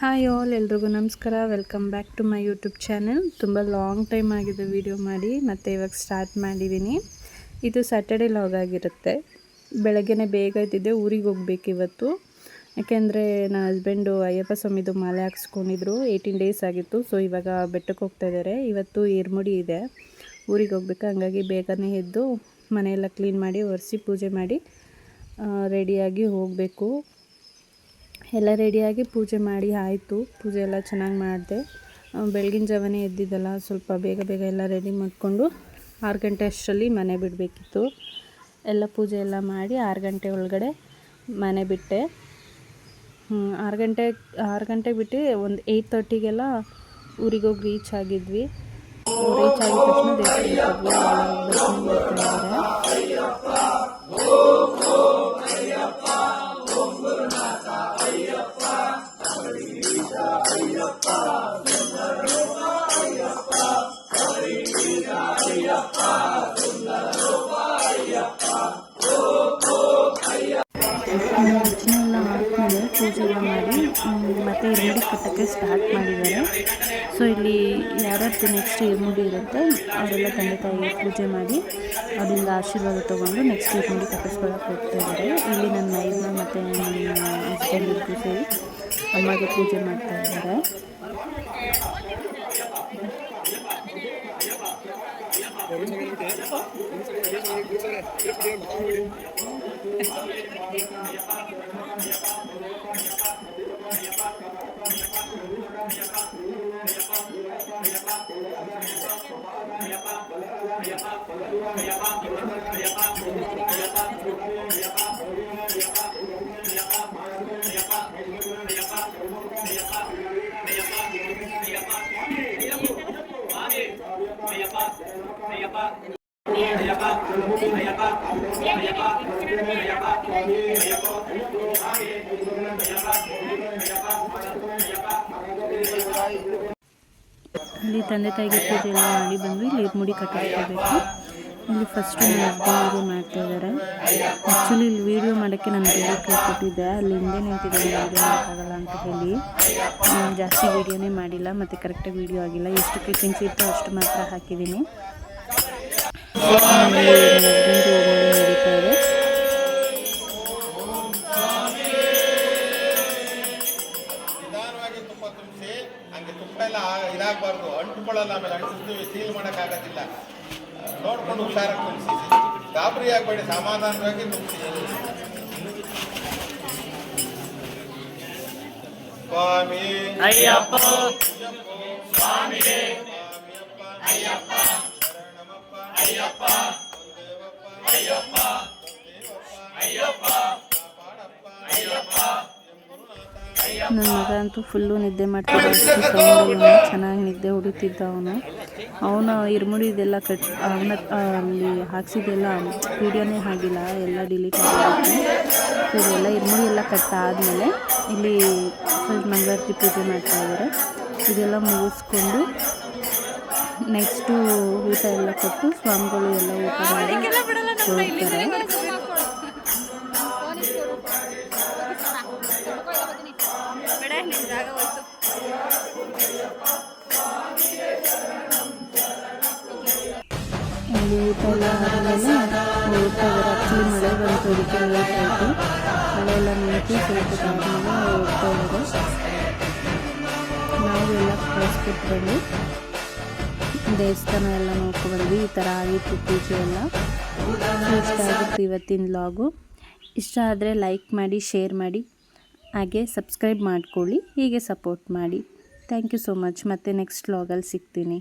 Hi all, ಎಲ್ರಿಗೂ ನಮಸ್ಕಾರ. Welcome back to my YouTube channel. ತುಂಬ ಲಾಂಗ್ ಟೈಮ್ ಆಗಿದೆ ವಿಡಿಯೋ ಮಾಡಿ, ಮತ್ತು ಇವಾಗ ಸ್ಟಾರ್ಟ್ ಮಾಡಿದ್ದೀನಿ. ಇದು ಸ್ಯಾಟರ್ಡೇ ಲಾಗ್ ಆಗಿರುತ್ತೆ. ಬೆಳಗ್ಗೆನೇ ಬೇಗ ಇದ್ದಿದ್ದೆ, ಊರಿಗೆ ಹೋಗ್ಬೇಕು ಇವತ್ತು. ಯಾಕೆಂದರೆ ನನ್ನ ಹಸ್ಬೆಂಡು ಅಯ್ಯಪ್ಪ ಸ್ವಾಮಿದು ಮಾಲೆ ಹಾಕ್ಸ್ಕೊಂಡಿದ್ರು. 18 ಡೇಸ್ ಆಗಿತ್ತು. ಸೊ ಇವಾಗ ಬೆಟ್ಟಕ್ಕೆ ಹೋಗ್ತಾ ಇದ್ದಾರೆ. ಇವತ್ತು ಇರ್ಮುಡಿ ಇದೆ, ಊರಿಗೆ ಹೋಗ್ಬೇಕು. ಹಂಗಾಗಿ ಬೇಗನೆ ಎದ್ದು ಮನೆಯೆಲ್ಲ ಕ್ಲೀನ್ ಮಾಡಿ ಒರೆಸಿ ಪೂಜೆ ಮಾಡಿ ರೆಡಿಯಾಗಿ ಹೋಗಬೇಕು. ಎಲ್ಲ ರೆಡಿಯಾಗಿ ಪೂಜೆ ಮಾಡಿ ಆಯಿತು. ಪೂಜೆ ಎಲ್ಲ ಚೆನ್ನಾಗಿ ಮಾಡಿದೆ. ಬೆಳಗಿನ ಜಾವನೇ ಎದ್ದಿದ್ದಲ್ಲ, ಸ್ವಲ್ಪ ಬೇಗ ಬೇಗ ಎಲ್ಲ ರೆಡಿ ಮಾಡಿಕೊಂಡು 6 ಗಂಟೆ ಅಷ್ಟರಲ್ಲಿ ಮನೆ ಬಿಡಬೇಕಿತ್ತು. ಎಲ್ಲ ಪೂಜೆ ಎಲ್ಲ ಮಾಡಿ 6 ಗಂಟೆ ಒಳಗಡೆ ಮನೆ ಬಿಟ್ಟೆ. 6 ಗಂಟೆಗೆ ಬಿಟ್ಟು ಒಂದು 8:30ಗೆಲ್ಲ ಊರಿಗೆ ಹೋಗಿ ರೀಚ್ ಆಗಿದ್ವಿ. ರೀಚ್ ಆಗಿದ ತಕ್ಷಣ ದೇವಸ್ಥಾನಕ್ಕೆ ಅರ್ಚನೆ ಎಲ್ಲ ಆದಮೇಲೆ ಪೂಜೆ ಎಲ್ಲ ಮಾಡಿ ಮತ್ತು ಇರ್ಮುಡಿ ಕಟ್ಟೋಕ್ಕೆ ಸ್ಟಾರ್ಟ್ ಮಾಡಿದ್ದಾರೆ. ಸೊ ಇಲ್ಲಿ ಯಾರ್ಯಾರು ನೆಕ್ಸ್ಟ್ ಇರ್ಮುಡಿ ಇರುತ್ತೆ ಅವರೆಲ್ಲ ತಂದೆ ತಾಯಿಗೆ ಪೂಜೆ ಮಾಡಿ ಅವರಿಂದ ಆಶೀರ್ವಾದ ತೊಗೊಂಡು ನೆಕ್ಸ್ಟ್ ಇರ್ಮುಡಿ ಕಟ್ಟಿಸ್ಕೊಳಕ್ಕೆ ಹೋಗ್ತಾ ಇದ್ದಾರೆ. ಇಲ್ಲಿ ನನ್ನ ಮೈದ್ನ ಮತ್ತು ನನ್ನ ಹಸ್ಬೆಂಡ್ ಇಬ್ಬರು ಸೇರಿ ಅಮ್ಮಗೆ ಪೂಜೆ ಮಾಡ್ತಾ ಇದ್ದಾರೆ. ಇಲ್ಲಿ ತಂದೆ ತಾಯಿಗೆ ಪೂಜೆ ಎಲ್ಲ ಮಾಡಿ ಬಂದು ಇಲ್ಲಿ ಇರ್ಮುಡಿ ಕಟ್ಟಿಸ್ಕೋಬೇಕು. ಇಲ್ಲಿ ಫಸ್ಟು ನನ್ನ ಹಸ್ಬೆಂಡಿಗೆ ಮಾಡ್ತಾ ಇದ್ದಾರೆ. ಆ್ಯಕ್ಚುಲಿ ಇಲ್ಲಿ ವೀಡಿಯೋ ಮಾಡೋಕ್ಕೆ ನಾನು ಬೇರೆ ಕೈ ಕೊಟ್ಟಿದ್ದೆ, ಅಲ್ಲಿ ಹಿಂದೆ ನಿಂತಿದ್ದೆ ವೀಡಿಯೋ ಮಾಡೋಕ್ಕಾಗಲ್ಲ ಅಂತ ಹೇಳಿ ಜಾಸ್ತಿ ವೀಡಿಯೋನೇ ಮಾಡಿಲ್ಲ, ಮತ್ತು ಕರೆಕ್ಟಾಗಿ ವೀಡಿಯೋ ಆಗಿಲ್ಲ. ಎಷ್ಟು ಕ್ಲಿಪ್ಪಿಂಗ್ಸ್ ಇತ್ತು ಅಷ್ಟು ಮಾತ್ರ ಹಾಕಿದ್ದೀನಿ. ನಡೀತಾ ಇದೆ. ಹಂಗೆ ತುಪ್ಪ ಎಲ್ಲ ಇದಾಗಬಾರ್ದು, ಅಂಟ್ಕೊಳ್ಳಲ್ಲ. ಆಮೇಲೆ ಅಂಟಿಸ್ತೀವಿ, ಸೀಲ್ ಮಾಡೋಕ್ಕಾಗೋದಿಲ್ಲ. ನೋಡ್ಕೊಂಡು ಹುಷಾರಾಗಿ ತುಂಬಿಸಿ, ಗಾಬರಿ ಆಗಬೇಡಿ, ಸಮಾಧಾನವಾಗಿ ತುಂಬಿಸಿ. ಸ್ವಾಮಿ ಅಯ್ಯಪ್ಪ, ಸ್ವಾಮಿ ಅಯ್ಯಪ್ಪ, ಶರಣಮಪ್ಪ ಅಯ್ಯಪ್ಪ, ಅಯ್ಯಪ್ಪ ಅಯ್ಯಪ್ಪ, ಅಯ್ಯಪ್ಪ. ನನ್ನ ಮಗ ಅಂತೂ ಫುಲ್ಲು ನಿದ್ದೆ ಮಾಡ್ತಿದ್ದ. ಸೌಂಡಲ್ಲಿ ಚೆನ್ನಾಗಿ ನಿದ್ದೆ ಹೊಡಿತಿದ್ದ ಅವನು ಇರ್ಮುಡಿ ಇದೆಲ್ಲ ಅವನ ಅಲ್ಲಿ ಹಾಕ್ಸಿದ್ದೆಲ್ಲ ವೀಡಿಯೋನೇ ಆಗಿಲ್ಲ, ಎಲ್ಲ ಡಿಲೀಟ್ ಆಗಿರುತ್ತೆ. ಇದೆಲ್ಲ ಇರ್ಮುಡಿ ಎಲ್ಲ ಕಟ್ಟಾದಮೇಲೆ ಇಲ್ಲಿ ಮಂಗಳಾರತಿ ಪೂಜೆ ಮಾಡ್ತಾ ಇದ್ದಾರೆ. ಇದೆಲ್ಲ ಮುಗಿಸ್ಕೊಂಡು ನೆಕ್ಸ್ಟು ಊಟ ಎಲ್ಲ ಕೊಟ್ಟು ಸ್ವಾಮಿಗಳು ಎಲ್ಲ ಊಟ ಮಾಡಿ ಹೋಗ್ತಾರೆ. ಇಲ್ಲಿ ಊಟ ಎಲ್ಲ ಆದಮೇಲೆ ಹೋಗ್ತಾ ಇದ್ದಾರೆ. ಆ್ಯಕ್ಚುಲಿ ಮಳೆ ಬಂತು, ಅದಕ್ಕೆ ಲೇಟ್ ಆಯಿತು. ಮಳೆ ಎಲ್ಲ ನಿಂತು ಸ್ವಲ್ಪ ಆದಮೇಲೆ ಹೋಗ್ತಾ ಇದ್ದಾರೆ. ನಾವು ಎಲ್ಲ ಕಳಿಸ್ಬಿಟ್ಟು ಬಂದು ದೇವಸ್ಥಾನ ಎಲ್ಲ ನೋಡ್ಕೊಬಂದ್ವಿ. ಈ ಥರ ಆಗಿತ್ತು ಪೂಜೆ ಎಲ್ಲ. ಇಷ್ಟ ಆಗುತ್ತೆ ಇವತ್ತಿನ ಲಾಗು. ಇಷ್ಟ ಆದರೆ ಲೈಕ್ ಮಾಡಿ, ಶೇರ್ ಮಾಡಿ, ಹಾಗೆ ಸಬ್ಸ್ಕ್ರೈಬ್ ಮಾಡ್ಕೊಳ್ಳಿ. ಹೀಗೆ ಸಪೋರ್ಟ್ ಮಾಡಿ. Thank you so much. ಮತ್ತೆ ನೆಕ್ಸ್ಟ್ ಲಾಗಲ್ಲಿ ಸಿಗ್ತೀನಿ.